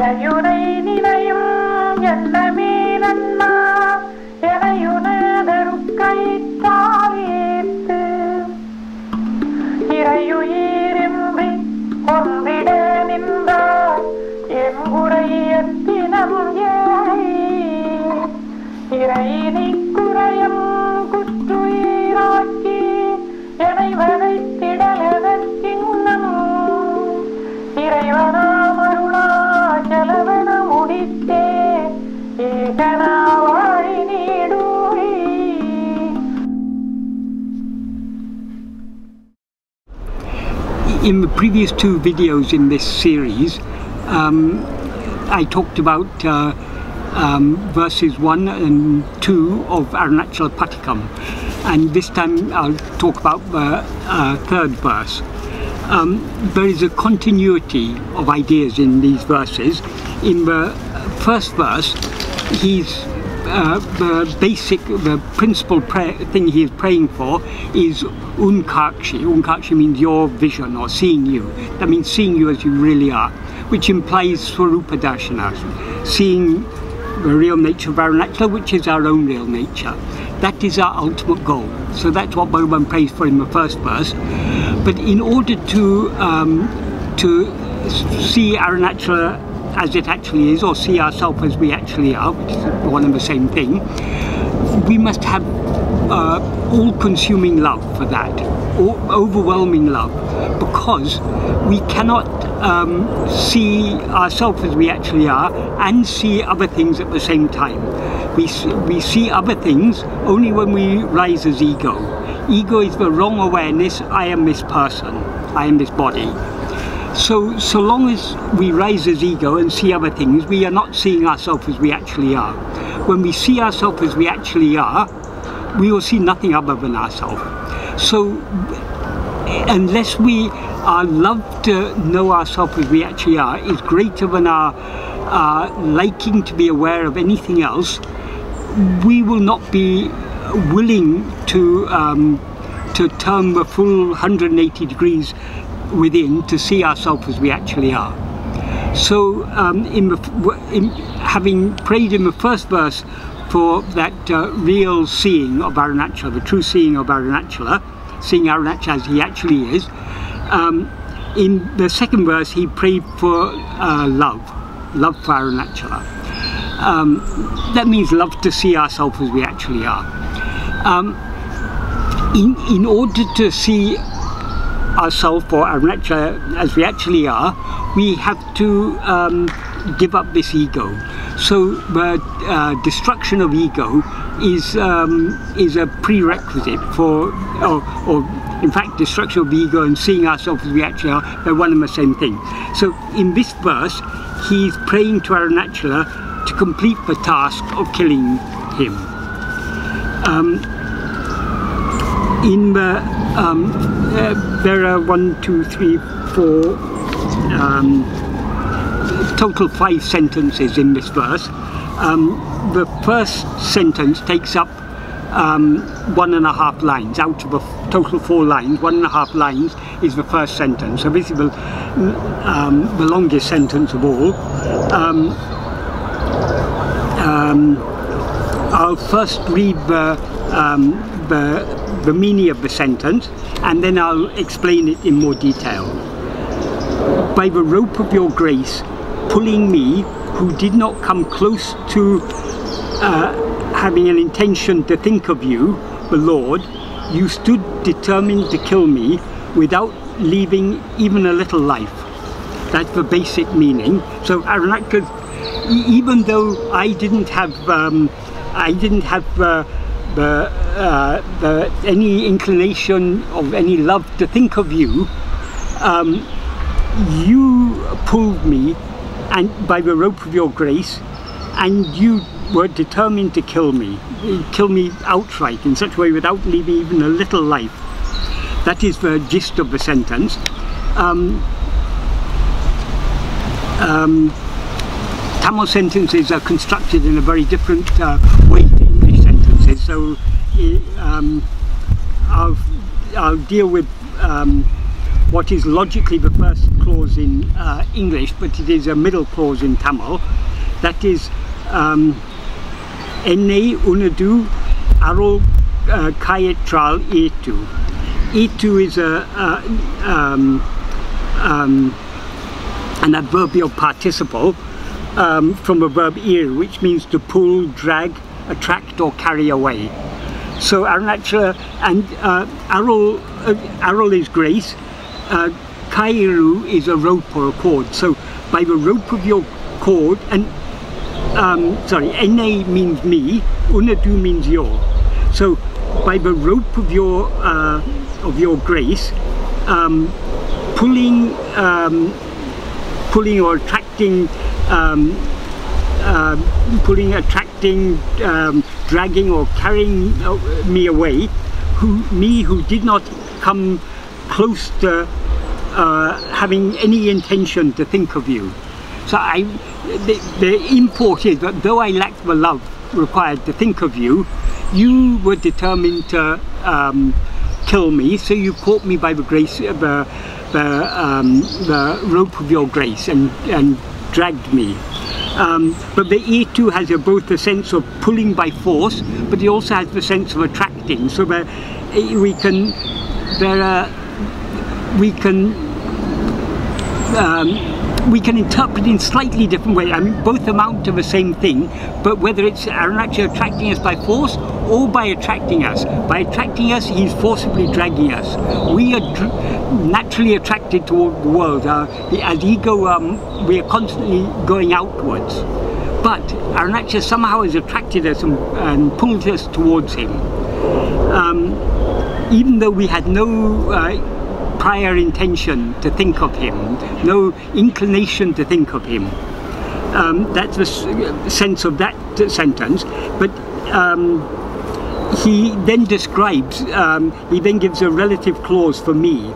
இறையுனை நினையும் எண்ணமே நன்மா இறையுண daruṭkayiṭ ṟālīrt tiṟaiyuyi கொன்றிட நின்றாய் yeṉkuṟai yeணaivadait குறையம் kuṭṭruyi rākki yeணaivadait tiḍaledaṛ kiṅṅam iṛaivaṇā maruṇā calaveṇa muḍittē yēkaṉā vāṛinī ḍūṛi. In the previous two videos in this series, I talked about verses 1 and 2 of Arunachala Padigam, and this time I'll talk about the third verse. There is a continuity of ideas in these verses. In the first verse, the principal thing he is praying for is uṇkakshi. Uṇkakshi means your vision, or seeing you. That means seeing you as you really are, which implies Swarupa Darshana, seeing the real nature of Arunachala, which is our own real nature. That is our ultimate goal. So that's what Bhagavan prays for in the first verse. But in order to see Arunachala as it actually is, or see ourselves as we actually are, which is one and the same thing, we must have all-consuming love for that, overwhelming love, because we cannot see ourselves as we actually are and see other things at the same time. We see other things only when we rise as ego. Ego is the wrong awareness, I am this person, I am this body. So long as we rise as ego and see other things, we are not seeing ourselves as we actually are. When we see ourselves as we actually are, we will see nothing other than ourselves. So unless our love to know ourselves as we actually are is greater than our liking to be aware of anything else, we will not be willing to turn the full 180 degrees within to see ourselves as we actually are. So having prayed in the first verse for that real seeing of Arunachala, the true seeing of Arunachala, seeing Arunachala as he actually is, in the second verse he prayed for love for Arunachala. That means love to see ourselves as we actually are. In order to see ourselves or Arunachala as we actually are, we have to give up this ego. So the destruction of ego is a prerequisite for, or in fact, destruction of the ego and seeing ourselves as we actually are, they're one and the same thing. So in this verse, he's praying to Arunachala to complete the task of killing him. There are 1, 2, 3, 4, total 5 sentences in this verse. The first sentence takes up 1.5 lines. Out of the total 4 lines, 1.5 lines is the first sentence. So this is the longest sentence of all. I'll first read the meaning of the sentence, and then I'll explain it in more detail. By the rope of your grace, pulling me, who did not come close to having an intention to think of you, the Lord, you stood determined to kill me without leaving even a little life. That's the basic meaning. So Arunachala, even though I didn't have any inclination of any love to think of you, you pulled me and by the rope of your grace, and you were determined to kill me outright in such a way without leaving even a little life. That is the gist of the sentence. Tamil sentences are constructed in a very different way to English sentences, so I'll deal with what is logically the first clause in English, but it is a middle clause in Tamil. That is ennai unadu aruṇācala Padigam. Is an adverbial participle from a verb ir, which means to pull, drag, attract or carry away. So Arunachala and Arul is grace, Kairu is a rope or a cord. So by the rope of your cord, and ennai means me, unadu means your. So by the rope of your grace, pulling or attracting, attracting, dragging or carrying me away, who did not come close to having any intention to think of you. So the import is that though I lacked the love required to think of you, you were determined to kill me, so you caught me by the grace, the rope of your grace, and dragged me. But the itu has both a sense of pulling by force, but it also has the sense of attracting. So that we can interpret in slightly different ways. I mean, both amount to the same thing, but whether it's Arunachala attracting us by force or by attracting us. By attracting us, he's forcibly dragging us. We are naturally attracted toward the world. As ego, we are constantly going outwards. But Arunachala somehow has attracted us and pulled us towards him. Even though we had no prior intention to think of him, no inclination to think of him. That's the sense of that sentence. But he then describes, he then gives a relative clause for me.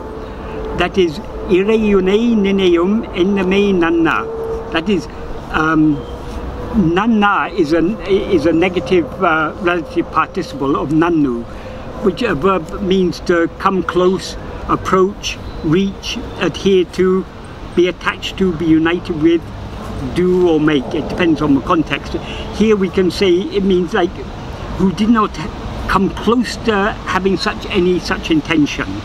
That is iṟaiyuṇai niṇaiyu meṇṇamē naṇṇā. That is, naṇṇā is a negative relative participle of naṇṇu, which a verb means to come close, approach, reach, adhere to, be attached to, be united with, do or make. It depends on the context. Here we can say it means like who did not come close to having any such intention.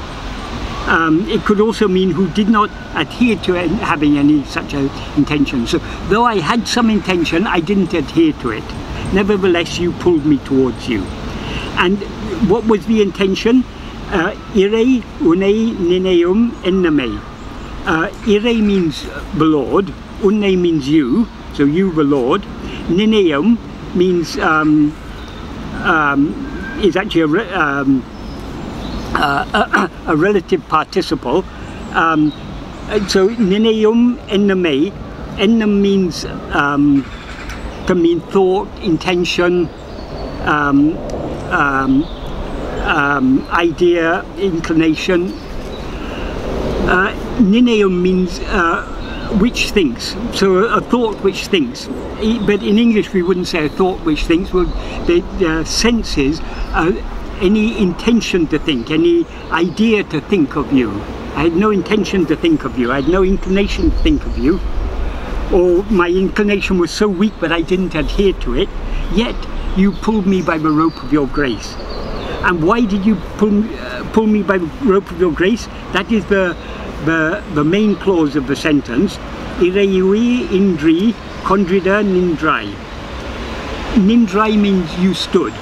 It could also mean who did not adhere to having any such intention. So though I had some intention, I didn't adhere to it. Nevertheless, you pulled me towards you. And what was the intention? iṟaiyuṇai niṇaiyu meṇṇamē. Iṛai means the Lord, uṇai means you, so you the Lord. Niṇaiyu means is actually a relative participle. So niṇaiyu meṇṇamē. Meṇṇam means can mean thought, intention, idea, inclination. Niṇaiyu means which thinks, so a thought which thinks. But in English we wouldn't say a thought which thinks. Well, the sense is any intention to think, any idea to think of you. I had no intention to think of you, I had no inclination to think of you, or my inclination was so weak that I didn't adhere to it, yet you pulled me by the rope of your grace. And why did you pull me by the rope of your grace? That is the main clause of the sentence. Iṛaiyuyi indri koṇḍṛiḍa niṇḍṛai. Niṇḍṛai means you stood.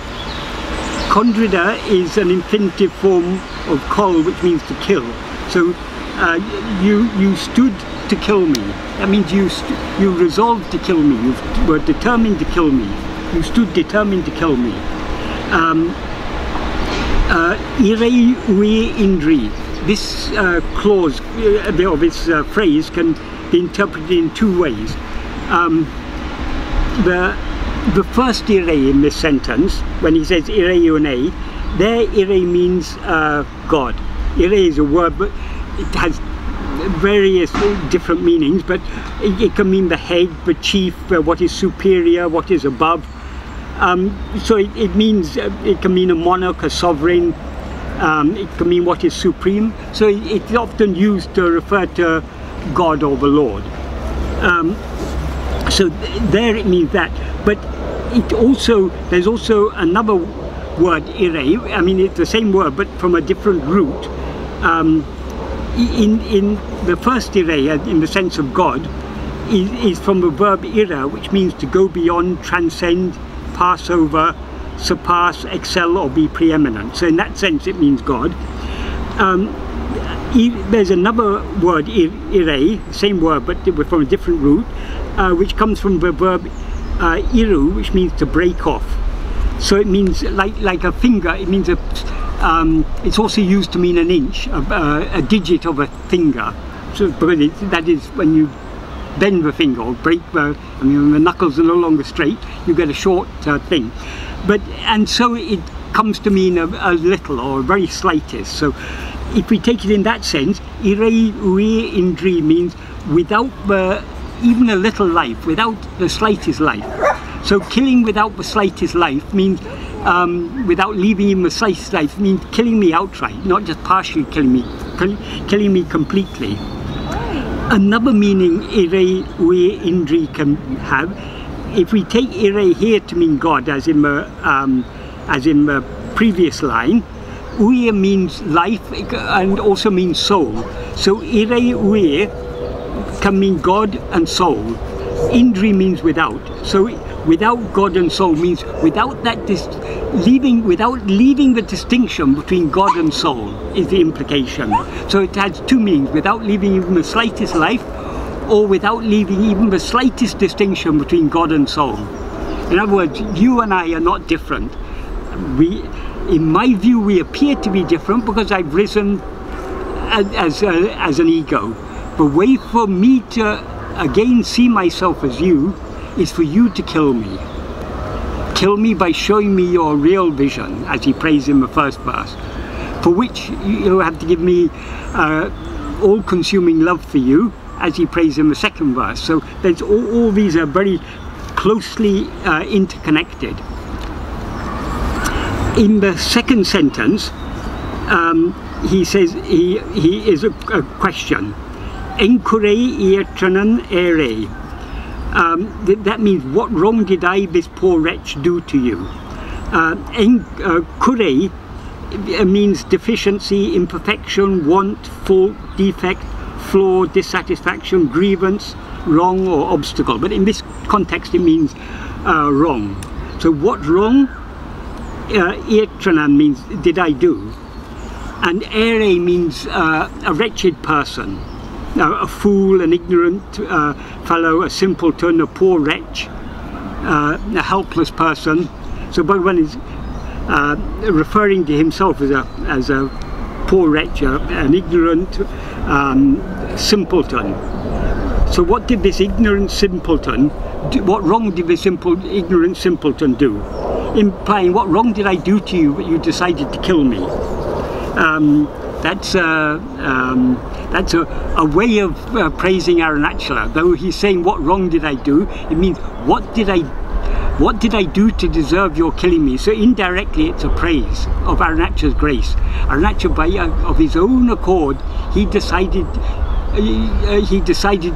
Koṇḍṛiḍa is an infinitive form of kol, which means to kill. So you stood to kill me. That means you resolved to kill me. You were determined to kill me. You stood determined to kill me. Iṛaiyuyi indri. This clause, or this phrase, can be interpreted in two ways. The first iṛai in this sentence, when he says iṛaiyuṇai, there iṛai means God. Iṛai is a word, but it has various different meanings, but it can mean the head, the chief, what is superior, what is above. So it means, it can mean a monarch, a sovereign, It can mean what is supreme. So it's often used to refer to God or the Lord. So there it means that. But there's also another word, iṛai. I mean, it's the same word, but from a different root. In the first iṛai, in the sense of God, is from the verb ira, which means to go beyond, transcend, pass over, surpass, excel, or be preeminent. So in that sense it means God. There's another word, iṛai, same word but from a different root, which comes from the verb iru, which means to break off. So it means like a finger. It means it's also used to mean an inch, a digit of a finger. So because that is when you bend the finger or break when the knuckles are no longer straight, you get a short thing. And so it comes to mean a little or a very slightest. So if we take it in that sense, iṛaiyuyi means without even a little life, without the slightest life. So killing without the slightest life means without leaving even the slightest life means killing me outright, not just partially killing me, killing me completely. Another meaning iṛaiyuyi can have, if we take iṛai here to mean God, as in the previous line, uyi means life and also means soul. So iṛaiyuyi can mean God and soul. Indri means without. So without God and soul means without that without leaving the distinction between God and soul is the implication. So it has two meanings: without leaving even the slightest life, or without leaving even the slightest distinction between God and soul. In other words, you and I are not different. In my view, we appear to be different because I've risen as an ego. The way for me to again see myself as you is for you to kill me. Kill me by showing me your real vision, as he prays in the first verse, for which you have to give me all-consuming love for you, as he prays in the second verse. So there's all these are very closely interconnected. In the second sentence, he says he is a question. Yeṉkuṟai ērai. That means, what wrong did I, this poor wretch, do to you? Kuṛai means deficiency, imperfection, want, fault, defect, flaw, dissatisfaction, grievance, wrong or obstacle. But in this context it means wrong. So what wrong? Iṛaiyuṇa means did I do? And ērai means a wretched person. A fool, an ignorant fellow, a simpleton, a poor wretch, a helpless person. So Bhagavan is referring to himself as a poor wretch, an ignorant simpleton. So what did this ignorant simpleton do? What wrong did this ignorant simpleton do? Implying, what wrong did I do to you that you decided to kill me? That's a way of praising Arunachala. Though he's saying, what wrong did I do? It means, what did I do to deserve your killing me? So indirectly it's a praise of Arunachala's grace. Arunachala, of his own accord, you decided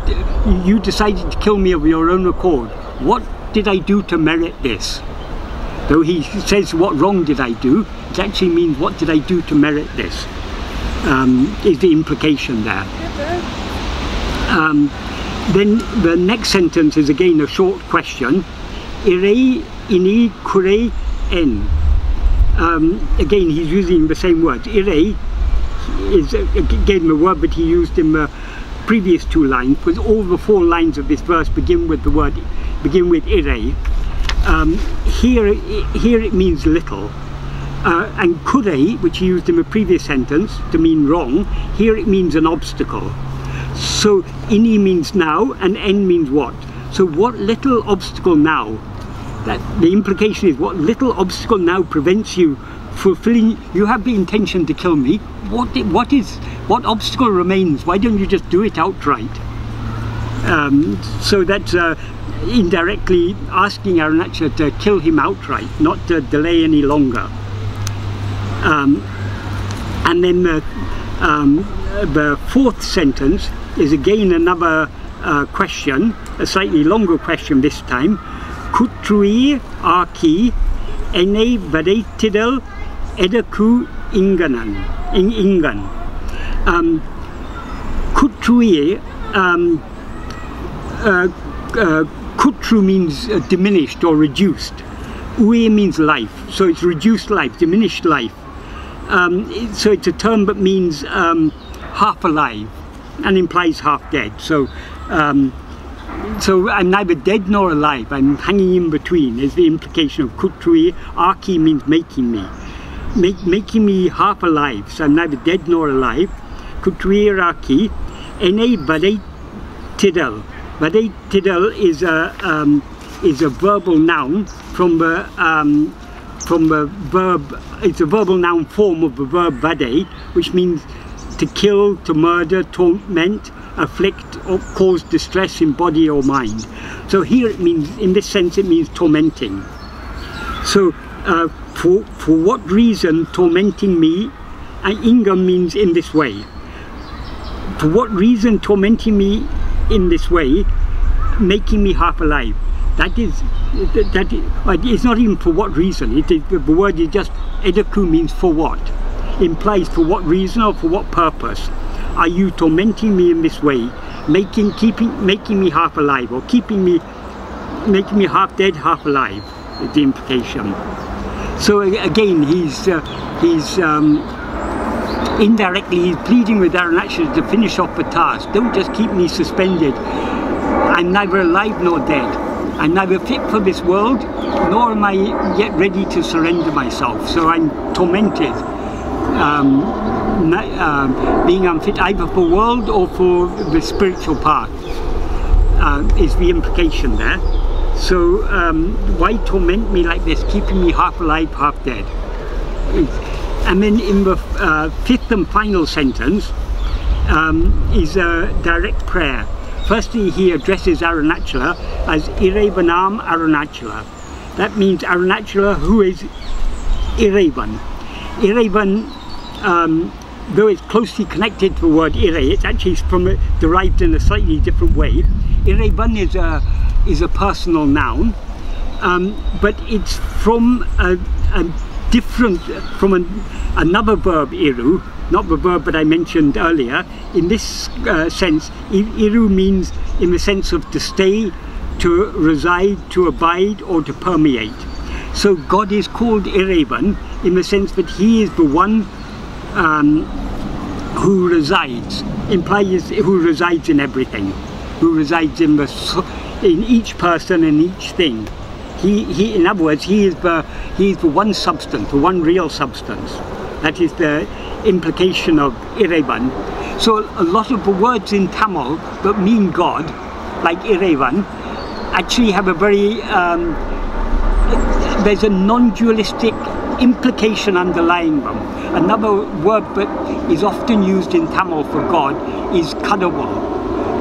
to kill me of your own accord. What did I do to merit this? Though he says, what wrong did I do? It actually means, what did I do to merit this? Is the implication there. Then the next sentence is again a short question. Iṛaiyuṇai kuṟaiyeṉ. Again he's using the same words. Iṛai is again the word that he used in the previous two lines, because all the four lines of this verse begin with iṛai. Here it means little. And kuṛai, which he used in the previous sentence to mean wrong, here it means an obstacle. So ini means now and en means what. So what little obstacle now? That the implication is, what little obstacle now prevents you fulfilling? You have the intention to kill me. What obstacle remains? Why don't you just do it outright? So that's indirectly asking Arunachala to kill him outright, not to delay any longer. And then the fourth sentence is again another question, a slightly longer question this time. Kuṭṛuyi rākki ṉēravadait edaku ingan. Kuṭṛuyi, kuṭṛu means diminished or reduced. Uyi means life, so it's reduced life, diminished life. So it's a term that means half alive and implies half dead. So so I'm neither dead nor alive, I'm hanging in between is the implication of kuṭṛuyi. Rākki means making me. Making me half alive, so I'm neither dead nor alive. Kuṭṛuyi rākki ṉēravadait. Vadait is a verbal noun from the verb. It's a verbal noun form of the verb vade, which means to kill, to murder, torment, afflict, or cause distress in body or mind. So here it means, in this sense, it means tormenting. So for what reason tormenting me? Inga means in this way. For what reason tormenting me in this way, making me half alive? That is, it's not even for what reason. It is, the word is just edaku means for what. Implies for what reason or for what purpose are you tormenting me in this way, making me half alive, or making me half dead, half alive, is the implication. So again, he's indirectly he's pleading with Arunachala to finish off the task. Don't just keep me suspended. I'm neither alive nor dead. I'm neither fit for this world, nor am I yet ready to surrender myself. So I'm tormented, being unfit either for world or for the spiritual path, is the implication there. So why torment me like this, keeping me half alive, half dead? And then in the fifth and final sentence is a direct prayer. Firstly, he addresses Arunachala as iṛaiyuṇā Arunachala. That means Arunachala, who is iṛaivaṉ. Iṛaivaṉ, though it's closely connected to the word iṛai, it's actually derived in a slightly different way. Iṛaivaṉ is a personal noun, but it's from another verb, iru, not the verb that I mentioned earlier. In this sense, iru means in the sense of to stay, to reside, to abide, or to permeate. So God is called iṛaivaṉ in the sense that he is the one who resides, implies who resides in everything, who resides in each person and each thing. He, in other words, he is the one substance, the one real substance. That is the implication of iṛaivaṉ. So a lot of the words in Tamil that mean God, like iṛaivaṉ, actually have a very, there's a non-dualistic implication underlying them. Another word that is often used in Tamil for God is kadavul.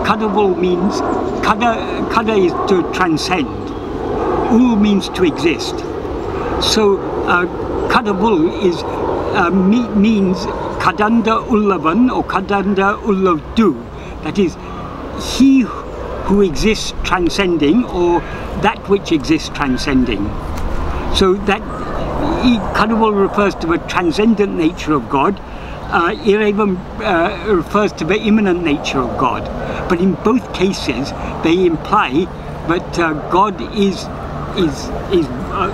Kadavul means, kada is to transcend. Ul means to exist. So kadavul means kadanda ullavan or kadanda ullavdu. That is, he who exists transcending, or that which exists transcending. So that kadavul refers to the transcendent nature of God. iṛaiyuṇai refers to the immanent nature of God. But in both cases, they imply that God is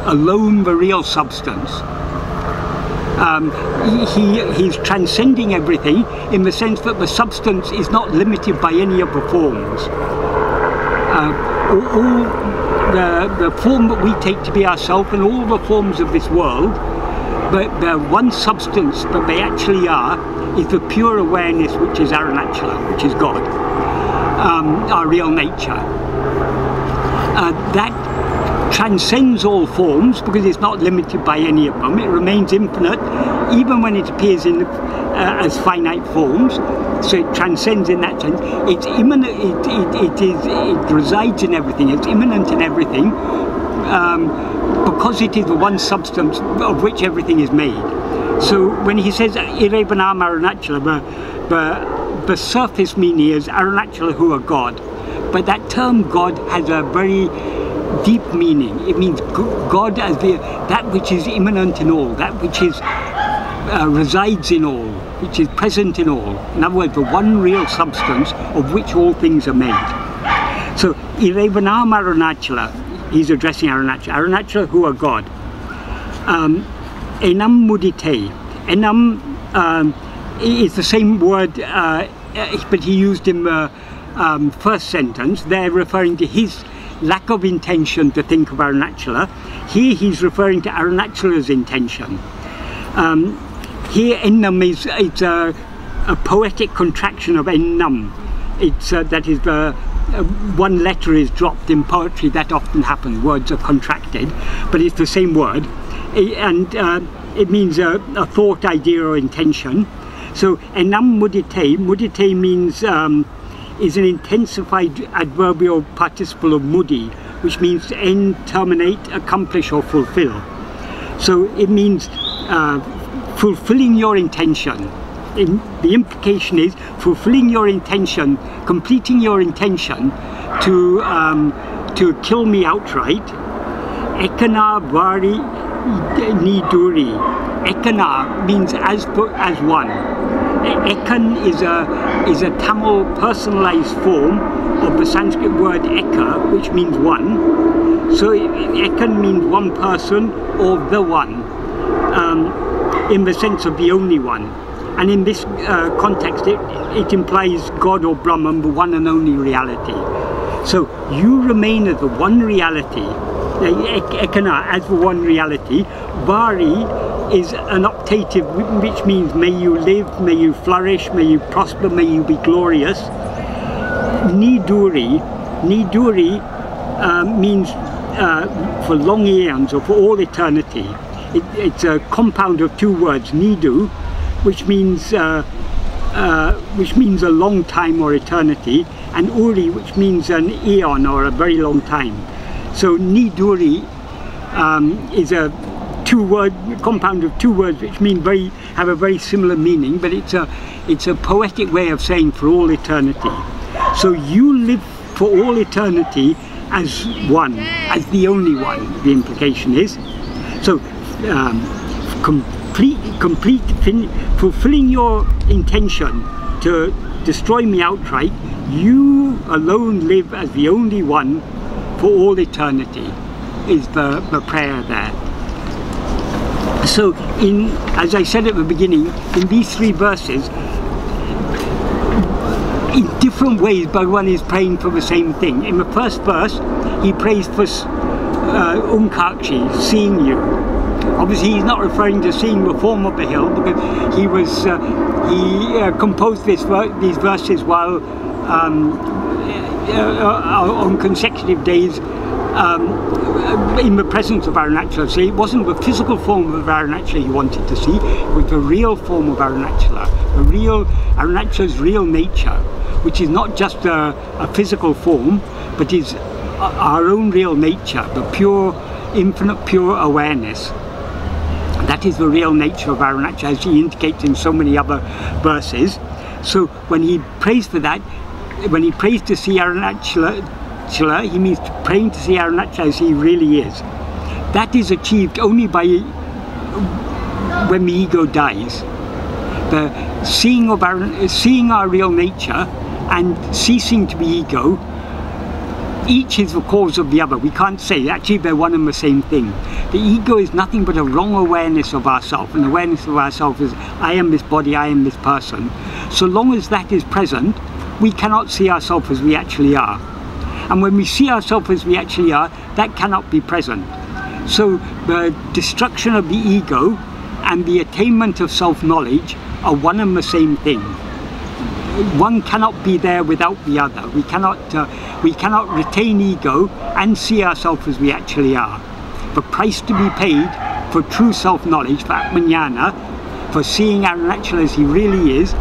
alone the real substance. He's transcending everything in the sense that the substance is not limited by any of the forms. All the form that we take to be ourselves and all the forms of this world, but the one substance that they actually are is the pure awareness, which is Arunachala, which is God, our real nature. That transcends all forms because it's not limited by any of them. It remains infinite even when it appears in as finite forms. So it transcends in that sense. It's immanent. It resides in everything. It's immanent in everything because it is the one substance of which everything is made. So when he says iṛaiyuṇā Arunachala, the surface meaning is Arunachala, who are God. But that term God has a very deep meaning. It means God as that which is immanent in all, that which is resides in all, which is present in all. In other words, the one real substance of which all things are made. So iṛaiyuṇā Arunachala, he's addressing Arunachala. Arunachala, who are God. Enam muḍittē. Enam is the same word, but he used in the first sentence. They're referring to his lack of intention to think of Arunachala. Here he's referring to Arunachala's intention. Here ennam is a poetic contraction of ennam. It's that is the one letter is dropped in poetry. That often happens. Words are contracted, but it's the same word, and it means a thought, idea, or intention. So enam muḍittē. Muḍittē means is an intensified adverbial participle of mudi, which means to end, terminate, accomplish, or fulfill. So it means fulfilling your intention. The implication is fulfilling your intention, completing your intention to kill me outright. Yekaṉā vāṛinī ḍūṛi. Yekaṉā means as one. Yekan is a Tamil personalized form of the Sanskrit word eka, which means one. So Yekan means one person or the one, in the sense of the only one. And in this context, it implies God or Brahman, the one and only reality. So you remain as the one reality, yekaṉā, as the one reality. Vāri is an octative which means may you live, may you flourish, may you prosper, may you be glorious. Niḍūṛi means for long eons or for all eternity. It's a compound of two words, niḍu, which means a long time or eternity, and uri, which means an eon or a very long time. So niḍūṛi is a compound of two words which mean have a very similar meaning, but it's a poetic way of saying for all eternity. So you live for all eternity as one, as the only one, the implication is. So fulfilling your intention to destroy me outright, you alone live as the only one for all eternity, is the prayer there. So as I said at the beginning, in these three verses, in different ways Bhagavan is praying for the same thing. In the first verse, he prays for seeing you. Obviously he's not referring to seeing the form of the hill, because he composed these verses while on consecutive days in the presence of Arunachala. So it wasn't the physical form of Arunachala he wanted to see, it was the real form of Arunachala, Arunachala's real nature, which is not just a physical form, but is our own real nature, the pure, infinite, pure awareness. That is the real nature of Arunachala, as he indicates in so many other verses. So when he prays for that, when he prays to see Arunachala, he means praying to see Arunachala as he really is. That is achieved only by when the ego dies. The seeing our real nature and ceasing to be ego, each is the cause of the other. We can't say, actually they're one and the same thing. The ego is nothing but a wrong awareness of ourself, and awareness of ourself is, I am this body, I am this person. So long as that is present, we cannot see ourselves as we actually are. And when we see ourselves as we actually are, that cannot be present. So the destruction of the ego and the attainment of self-knowledge are one and the same thing. One cannot be there without the other. We cannot retain ego and see ourselves as we actually are. The price to be paid for true self-knowledge, for atmaññāna, for seeing Arunachala as he really is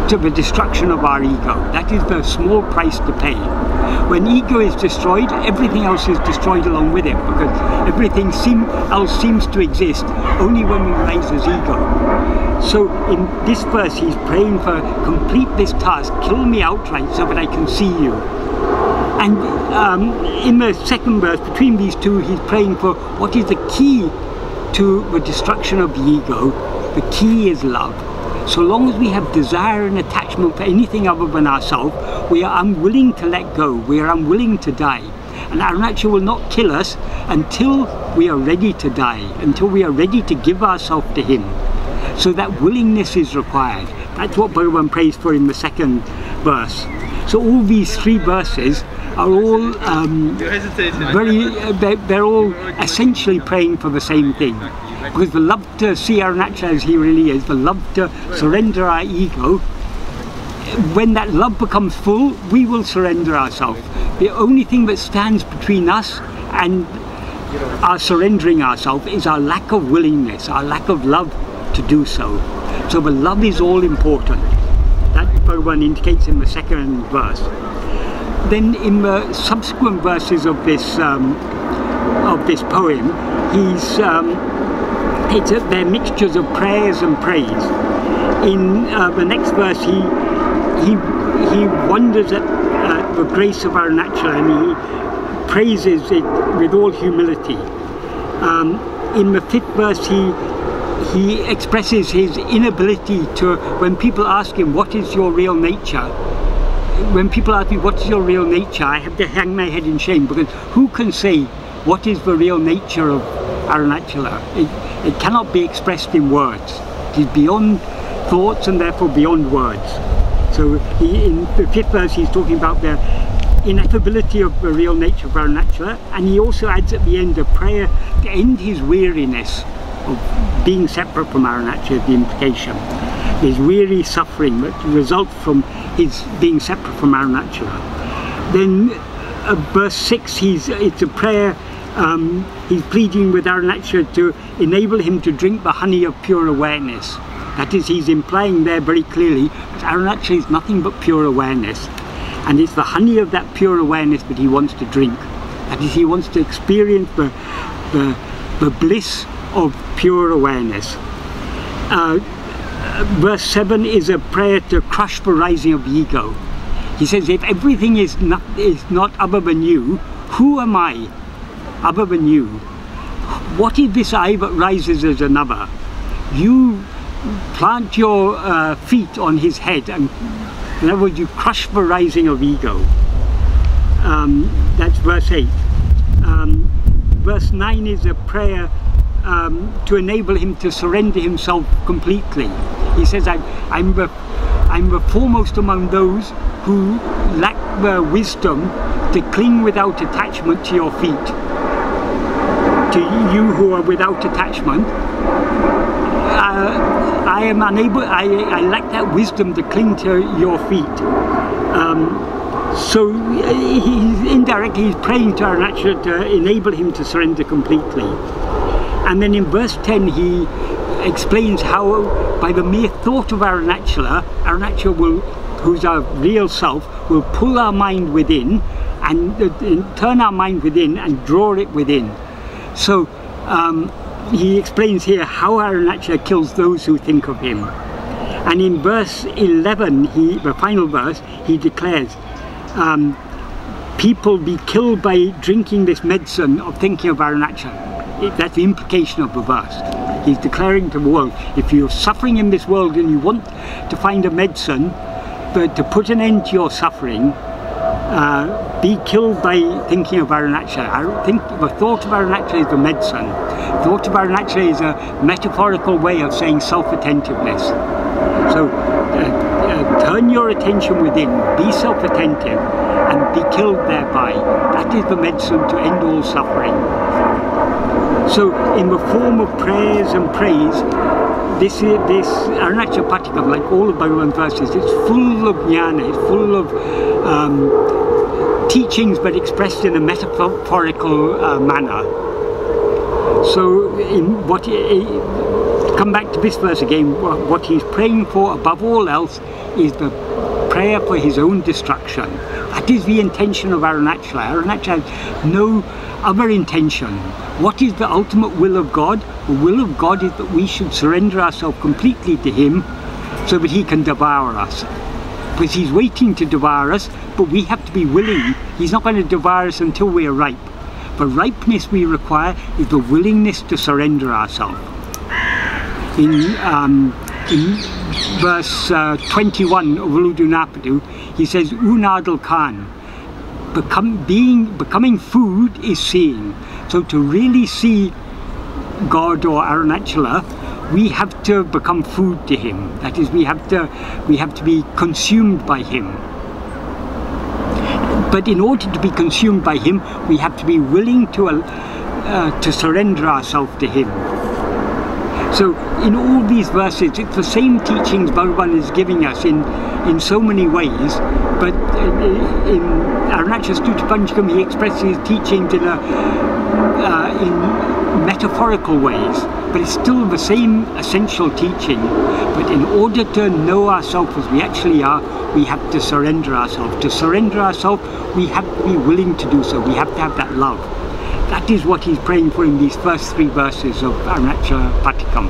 to the destruction of our ego. That is the small price to pay. When ego is destroyed, everything else is destroyed along with it, because everything else seems to exist only when we raise as ego. So in this verse he's praying for, complete this task, kill me outright so that I can see you. And in the second verse, between these two, he's praying for what is the key to the destruction of the ego. The key is love. So long as we have desire and attachment for anything other than ourselves, we are unwilling to let go, we are unwilling to die. And Arunachala will not kill us until we are ready to die, until we are ready to give ourselves to him. So that willingness is required. That's what Bhagavan prays for in the second verse. So all these three verses are all they're all essentially praying for the same thing. Because the love to see Arunachala as he really is, the love to surrender our ego, when that love becomes full, we will surrender ourselves. The only thing that stands between us and our surrendering ourselves is our lack of willingness, our lack of love to do so. So the love is all important. That Bhagavan indicates in the second verse. Then in the subsequent verses of this poem, they're mixtures of prayers and praise. In the next verse, he wonders at the grace of Arunachala, and he praises it with all humility. In the fifth verse, he expresses his inability to, when people ask him, what is your real nature? When people ask me, what is your real nature? I have to hang my head in shame, because who can say what is the real nature of Arunachala? It cannot be expressed in words. It is beyond thoughts and therefore beyond words. So in the fifth verse he's talking about the ineffability of the real nature of Arunachala, and he also adds at the end a prayer to end his weariness of being separate from Arunachala, the implication. His weary suffering that results from his being separate from Arunachala. Then verse 6, it's a prayer, he's pleading with Arunachala to enable him to drink the honey of pure awareness. That is, he's implying there very clearly that Arunachala is nothing but pure awareness. And it's the honey of that pure awareness that he wants to drink. That is, he wants to experience the bliss of pure awareness. Verse 7 is a prayer to crush the rising of the ego. He says, if everything is not other than you, who am I other than you? What is this I that rises as another? You plant your feet on his head, and in other words, you crush the rising of ego. That's verse 8. Verse 9 is a prayer to enable him to surrender himself completely. He says, I'm the foremost among those who lack the wisdom to cling without attachment to your feet. To you who are without attachment, I am unable, I lack that wisdom to cling to your feet. So he's praying to Arunachala to enable him to surrender completely. And then in verse 10 he explains how by the mere thought of Arunachala, who's our real self, will pull our mind within and turn our mind within and draw it within. So he explains here how Arunachala kills those who think of him. And in verse 11, the final verse, he declares, people be killed by drinking this medicine of thinking of Arunachala. That's the implication of the verse. He's declaring to the world, if you're suffering in this world and you want to find a medicine to put an end to your suffering, be killed by thinking of Arunachala. I think the thought of Arunachala is the medicine. The thought of Arunachala is a metaphorical way of saying self-attentiveness. So turn your attention within, be self-attentive, and be killed thereby. That is the medicine to end all suffering. So in the form of prayers and praise, this Arunachala Padigam, like all of Bhagavan's verses, it's full of jnana, it's full of teachings but expressed in a metaphorical manner. So in come back to this verse again. What he's praying for above all else is the prayer for his own destruction. That is the intention of Arunachala. Arunachala has no other intention. What is the ultimate will of God? The will of God is that we should surrender ourselves completely to him so that he can devour us. Because he's waiting to devour us, but we have to be willing. He's not going to devour us until we are ripe. The ripeness we require is the willingness to surrender ourselves. In verse 21 of Uludunapadu, he says, Unadalkan, becoming food is seeing. So to really see God or Arunachala, we have to become food to him. That is, we have to be consumed by him. But in order to be consumed by him, we have to be willing to surrender ourselves to him. So in all these verses, it's the same teachings Bhagavan is giving us in so many ways, but in Arunachala Stuti Panchakam he expresses his teachings in metaphorical ways, but it's still the same essential teaching. But in order to know ourselves as we actually are, we have to surrender ourselves. To surrender ourselves, we have to be willing to do so. We have to have that love. That is what he's praying for in these first 3 verses of Arunachala Padigam.